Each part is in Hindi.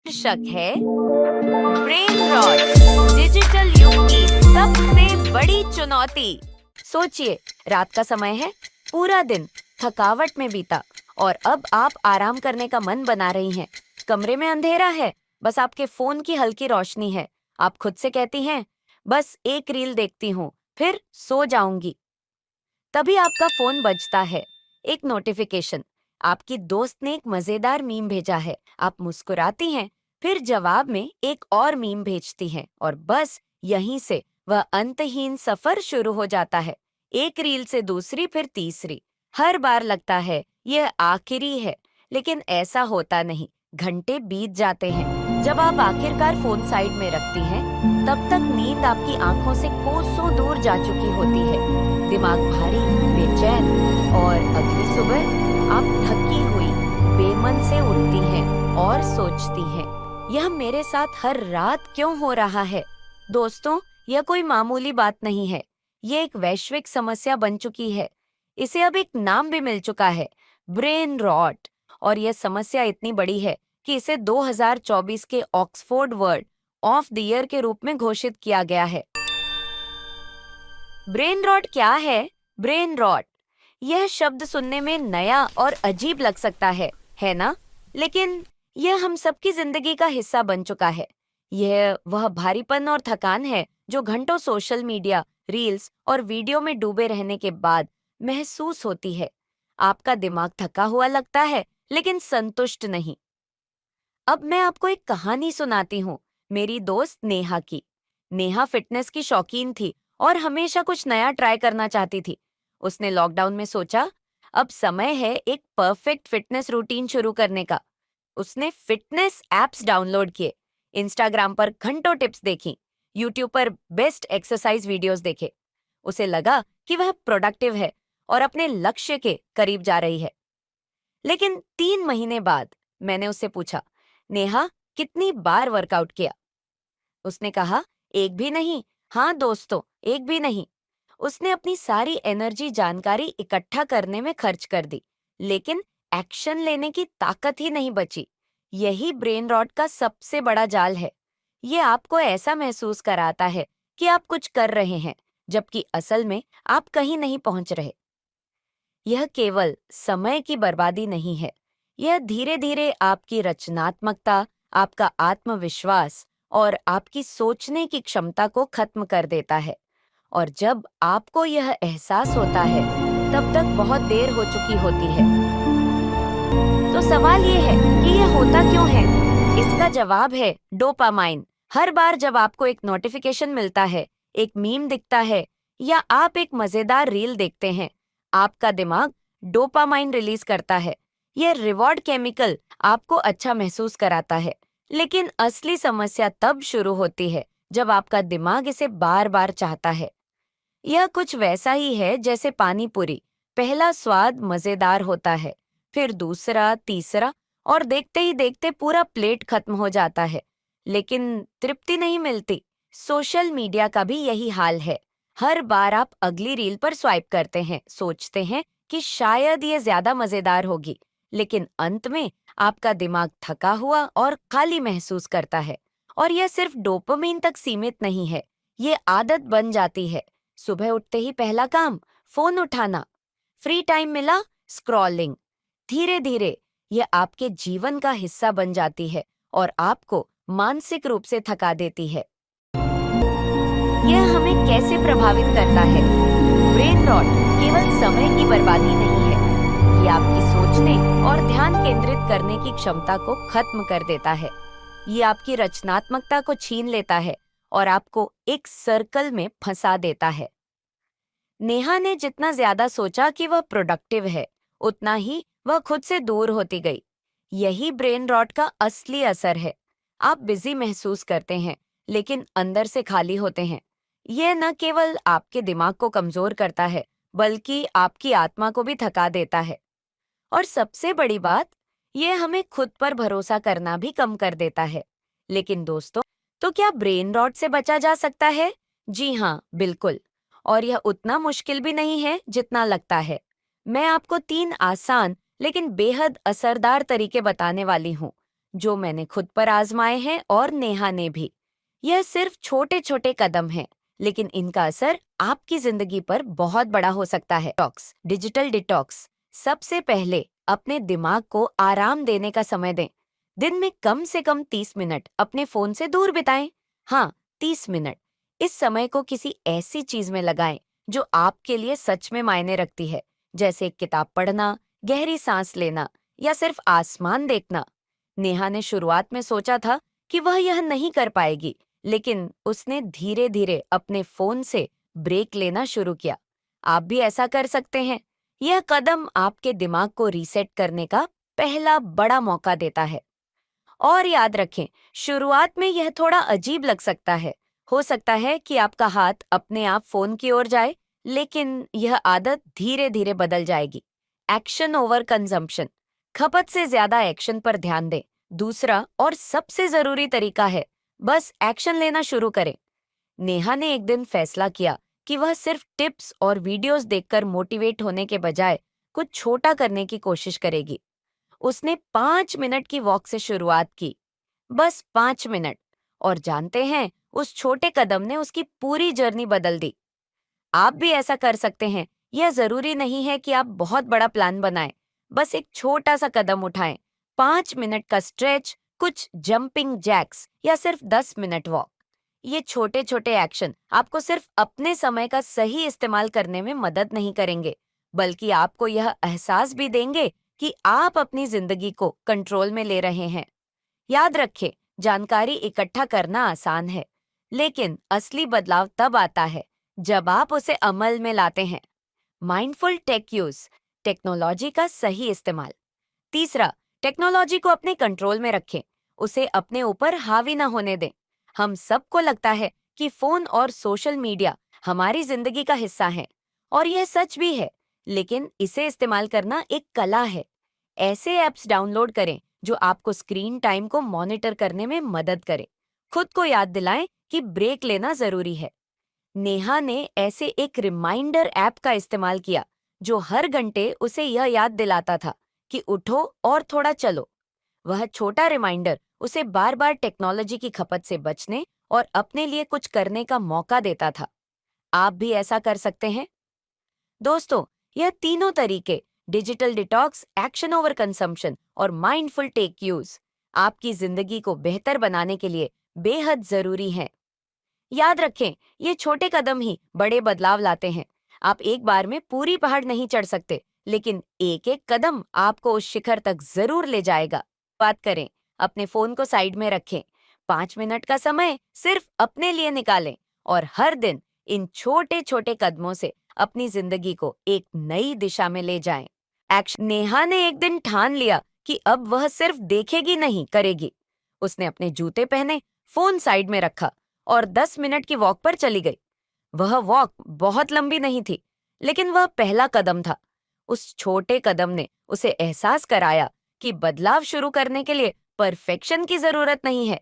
शीर्षक है ब्रेन रॉट, डिजिटल युग की सबसे बड़ी चुनौती। सोचिए, रात का समय है, पूरा दिन थकावट में बीता और अब आप आराम करने का मन बना रही हैं। कमरे में अंधेरा है, बस आपके फोन की हल्की रोशनी है। आप खुद से कहती हैं, बस एक रील देखती हूँ, फिर सो जाऊंगी। तभी आपका फोन बजता है, एक नोटिफिकेशन। आपकी दोस्त ने एक मजेदार मीम भेजा है। आप मुस्कुराती हैं, फिर जवाब में एक और मीम भेजती हैं और बस यहीं से वह अंतहीन सफर शुरू हो जाता है। एक रील से दूसरी, फिर तीसरी। हर बार लगता है यह आखिरी है, लेकिन ऐसा होता नहीं। घंटे बीत जाते हैं। जब आप आखिरकार फोन साइड में रखती हैं, तब तक नींद आपकी आंखों से कोसों दूर जा चुकी होती है। दिमाग भारी, बेचैन और अगली सुबह आप थकी हुई बेमन से उठती हैं और सोचती हैं, यह मेरे साथ हर रात क्यों हो रहा है। दोस्तों, यह कोई मामूली बात नहीं है। यह एक वैश्विक समस्या बन चुकी है। इसे अब एक नाम भी मिल चुका है, ब्रेन रॉट। और यह समस्या इतनी बड़ी है कि इसे 2024 के Oxford word of the year के रूप में घोषित किया गया है। ब्रेन रॉट क्या है? ब्रेन रॉट, यह शब्द सुनने में नया और अजीब लग सकता है ना? लेकिन यह हम सबकी जिंदगी का हिस्सा बन चुका है। यह वह भारीपन और थकान है जो घंटों सोशल मीडिया, रील्स और वीडियो में डूबे रहने के बाद महसूस होती है। आपका दिमाग थका हुआ लगता है, लेकिन संतुष्ट नहीं। अब मैं आपको एक कहानी सुनाती हूँ, मेरी दोस्त नेहा की। नेहा फिटनेस की शौकीन थी और हमेशा कुछ नया ट्राई करना चाहती थी। उसने लॉकडाउन में सोचा, अब समय है एक परफेक्ट फिटनेस रूटीन शुरू करने का। उसने फिटनेस एप्स डाउनलोड किए, इंस्टाग्राम पर घंटों टिप्स देखी, यूट्यूब पर बेस्ट एक्सरसाइज वीडियोस देखे। उसे लगा कि वह प्रोडक्टिव है और अपने लक्ष्य के करीब जा रही है। लेकिन 3 महीने बाद मैंने उससे पूछा, नेहा, कितनी बार वर्कआउट किया? उसने कहा, एक भी नहीं। हाँ दोस्तों, एक भी नहीं। उसने अपनी सारी एनर्जी जानकारी इकट्ठा करने में खर्च कर दी, लेकिन एक्शन लेने की ताकत ही नहीं बची। यही ब्रेन रॉट का सबसे बड़ा जाल है। ये आपको ऐसा महसूस कराता है कि आप कुछ कर रहे हैं, जबकि असल में आप कहीं नहीं पहुंच रहे। यह केवल समय की बर्बादी नहीं है। यह धीरे धीरे आपकी रचनात्मकता, आपका आत्मविश्वास और आपकी सोचने की क्षमता को खत्म कर देता है। और जब आपको यह एहसास होता है, तब तक बहुत देर हो चुकी होती है। तो सवाल ये है कि यह होता क्यों है? इसका जवाब है डोपामाइन। हर बार जब आपको एक नोटिफिकेशन मिलता है, एक मीम दिखता है या आप एक मजेदार रील देखते हैं, आपका दिमाग डोपामाइन रिलीज करता है। यह रिवॉर्ड केमिकल आपको अच्छा महसूस कराता है। लेकिन असली समस्या तब शुरू होती है जब आपका दिमाग इसे बार बार चाहता है। यह कुछ वैसा ही है जैसे पानी पूरी। पहला स्वाद मजेदार होता है, फिर दूसरा, तीसरा और देखते ही देखते पूरा प्लेट खत्म हो जाता है, लेकिन तृप्ति नहीं मिलती। सोशल मीडिया का भी यही हाल है। हर बार आप अगली रील पर स्वाइप करते हैं, सोचते हैं कि शायद ये ज्यादा मजेदार होगी, लेकिन अंत में आपका दिमाग थका हुआ और खाली महसूस करता है। और यह सिर्फ डोपामिन तक सीमित नहीं है, ये आदत बन जाती है। सुबह उठते ही पहला काम फोन उठाना, फ्री टाइम मिला स्क्रॉलिंग। धीरे धीरे यह आपके जीवन का हिस्सा बन जाती है और आपको मानसिक रूप से थका देती है। यह हमें कैसे प्रभावित करता है? ब्रेन रॉट केवल समय की बर्बादी नहीं है, ये आपकी सोचने और ध्यान केंद्रित करने की क्षमता को खत्म कर देता है। ये आपकी रचनात्मकता को छीन लेता है और आपको एक सर्कल में फंसा देता है। नेहा ने जितना ज्यादा सोचा कि वह प्रोडक्टिव है, उतना ही वह खुद से दूर होती गई। यही ब्रेन रॉट का असली असर है। आप बिजी महसूस करते हैं, लेकिन अंदर से खाली होते हैं। यह न केवल आपके दिमाग को कमजोर करता है, बल्कि आपकी आत्मा को भी थका देता है। और सबसे बड़ी बात, यह हमें खुद पर भरोसा करना भी कम कर देता है। लेकिन दोस्तों, तो क्या ब्रेन रॉट से बचा जा सकता है? जी हाँ, बिल्कुल। और यह उतना मुश्किल भी नहीं है जितना लगता है। मैं आपको 3 आसान लेकिन बेहद असरदार तरीके बताने वाली हूँ, जो मैंने खुद पर आजमाए हैं और नेहा ने भी। यह सिर्फ छोटे छोटे कदम हैं, लेकिन इनका असर आपकी जिंदगी पर बहुत बड़ा हो सकता है। Detox, digital detox. सबसे पहले अपने दिमाग को आराम देने का समय दें। दिन में कम से कम 30 मिनट अपने फोन से दूर बिताएं। हाँ, 30 मिनट। इस समय को किसी ऐसी चीज में लगाएं जो आपके लिए सच में मायने रखती है, जैसे किताब पढ़ना, गहरी सांस लेना या सिर्फ आसमान देखना। नेहा ने शुरुआत में सोचा था कि वह यह नहीं कर पाएगी, लेकिन उसने धीरे धीरे अपने फोन से ब्रेक लेना शुरू किया। आप भी ऐसा कर सकते हैं। यह कदम आपके दिमाग को रीसेट करने का पहला बड़ा मौका देता है। और याद रखें, शुरुआत में यह थोड़ा अजीब लग सकता है। हो सकता है कि आपका हाथ अपने आप फोन की ओर जाए, लेकिन यह आदत धीरे धीरे बदल जाएगी। Action over consumption. खपत से ज्यादा एक्शन पर ध्यान दें। दूसरा और सबसे जरूरी तरीका है, बस एक्शन लेना शुरू करें। नेहा ने एक दिन फैसला किया कि वह सिर्फ टिप्स और वीडियोस देखकर मोटिवेट होने के बजाय कुछ छोटा करने की कोशिश करेगी। उसने 5 मिनट की वॉक से शुरुआत की, बस 5 मिनट। और जानते हैं, उस छोटे कदम ने उसकी पूरी जर्नी बदल दी। आप भी ऐसा कर सकते हैं। यह जरूरी नहीं है कि आप बहुत बड़ा प्लान बनाएं, बस एक छोटा सा कदम उठाएं। 5 मिनट का स्ट्रेच, कुछ जंपिंग जैक्स या सिर्फ 10 मिनट वॉक। ये छोटे छोटे एक्शन आपको सिर्फ अपने समय का सही इस्तेमाल करने में मदद नहीं करेंगे, बल्कि आपको यह एहसास भी देंगे कि आप अपनी जिंदगी को कंट्रोल में ले रहे हैं। याद रखें, जानकारी इकट्ठा करना आसान है, लेकिन असली बदलाव तब आता है जब आप उसे अमल में लाते हैं। माइंडफुल टेक यूज, टेक्नोलॉजी का सही इस्तेमाल। तीसरा, टेक्नोलॉजी को अपने कंट्रोल में रखें, उसे अपने ऊपर हावी ना होने दें। हम सबको लगता है कि फोन और सोशल मीडिया हमारी जिंदगी का हिस्सा है, और यह सच भी है, लेकिन इसे इस्तेमाल करना एक कला है। ऐसे ऐप्स डाउनलोड करें जो आपको स्क्रीन टाइम को मॉनिटर करने में मदद करें। खुद को याद दिलाएं कि ब्रेक लेना जरूरी है। नेहा ने ऐसे एक रिमाइंडर ऐप का इस्तेमाल किया जो हर घंटे उसे यह याद दिलाता था कि उठो और थोड़ा चलो। वह छोटा रिमाइंडर उसे बार बार टेक्नोलॉजी की खपत से बचने और अपने लिए कुछ करने का मौका देता था। आप भी ऐसा कर सकते हैं। दोस्तों, यह तीनों तरीके, digital detox, action over consumption और माइंडफुल टेक यूज, आपकी जिंदगी को बेहतर बनाने के लिए बेहद जरूरी हैं। याद रखें, ये छोटे कदम ही बड़े बदलाव लाते हैं। आप एक बार में पूरी पहाड़ नहीं चढ़ सकते, लेकिन एक एक कदम आपको उस शिखर तक जरूर ले जाएगा। बात करें, अपने फोन को साइड में रखें, 5 मिनट का समय सिर्फ अपने लिए निकालें और हर दिन इन छोटे छोटे कदमों से अपनी जिंदगी को एक नई दिशा में ले जाएं। एक्शन। नेहा ने एक दिन ठान लिया कि अब वह सिर्फ देखेगी नहीं, करेगी। उसने अपने जूते पहने, फोन साइड में रखा और 10 मिनट की वॉक पर चली गई। वह वॉक बहुत लंबी नहीं थी, लेकिन वह पहला कदम था। उस छोटे कदम ने उसे एहसास कराया कि बदलाव शुरू करने के लिए परफेक्शन की जरूरत नहीं है।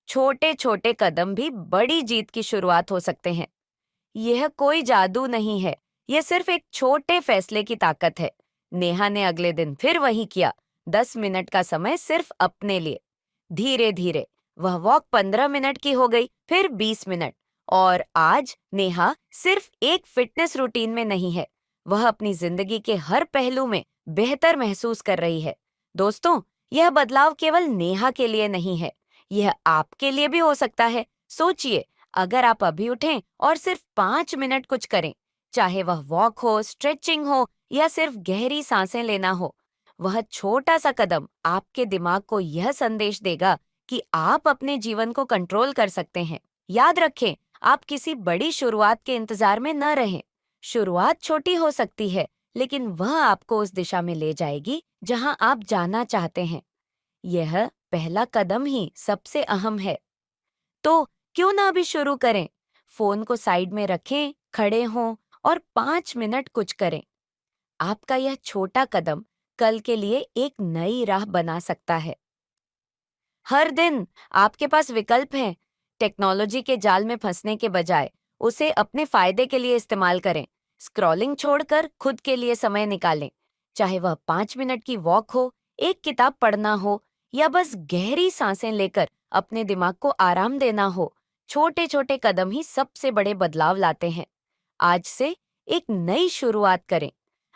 छोटे छोटे कदम भी बड़ी जीत की शुरुआत हो सकते हैं। यह कोई जादू नहीं है, यह सिर्फ एक छोटे फैसले की ताकत है। नेहा ने अगले दिन फिर वही किया, 10 मिनट का समय सिर्फ अपने लिए। धीरे धीरे वह वॉक 15 मिनट की हो गई, फिर 20 मिनट। और आज नेहा सिर्फ एक फिटनेस रूटीन में नहीं है, वह अपनी जिंदगी के हर पहलू में बेहतर महसूस कर रही है। दोस्तों, यह बदलाव केवल नेहा के लिए नहीं है, यह आपके लिए भी हो सकता है। सोचिए, अगर आप अभी उठें और सिर्फ 5 मिनट कुछ करें, चाहे वह वॉक हो, स्ट्रेचिंग हो या सिर्फ गहरी सांसें लेना हो, वह छोटा सा कदम आपके दिमाग को यह संदेश देगा कि आप अपने जीवन को कंट्रोल कर सकते हैं। याद रखें, आप किसी बड़ी शुरुआत के इंतजार में न रहें। शुरुआत छोटी हो सकती है, लेकिन वह आपको उस दिशा में ले जाएगी जहां आप जाना चाहते हैं। यह पहला कदम ही सबसे अहम है। तो क्यों ना अभी शुरू करें? फोन को साइड में रखें, खड़े हों और 5 मिनट कुछ करें। आपका यह छोटा कदम कल के लिए एक नई राह बना सकता है। हर दिन आपके पास विकल्प हैं। टेक्नोलॉजी के जाल में फंसने के बजाय उसे अपने फायदे के लिए इस्तेमाल करें। स्क्रॉलिंग छोड़कर खुद के लिए समय निकालें, चाहे वह 5 मिनट की वॉक हो, एक किताब पढ़ना हो या बस गहरी सांसें लेकर अपने दिमाग को आराम देना हो, छोटे छोटे कदम ही सबसे बड़े बदलाव लाते हैं। आज से एक नई शुरुआत करें।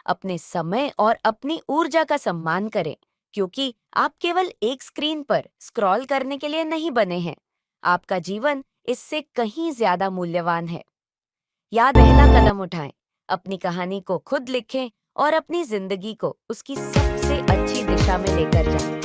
अपने समय और अपनी ऊर्जा का सम्मान करें, क्योंकि आप केवल एक स्क्रीन पर स्क्रॉल करने के लिए नहीं बने हैं। आपका जीवन इससे कहीं ज्यादा मूल्यवान है। याद पहला कदम उठाएं, अपनी कहानी को खुद लिखें और अपनी जिंदगी को उसकी सबसे अच्छी दिशा में लेकर जाएं।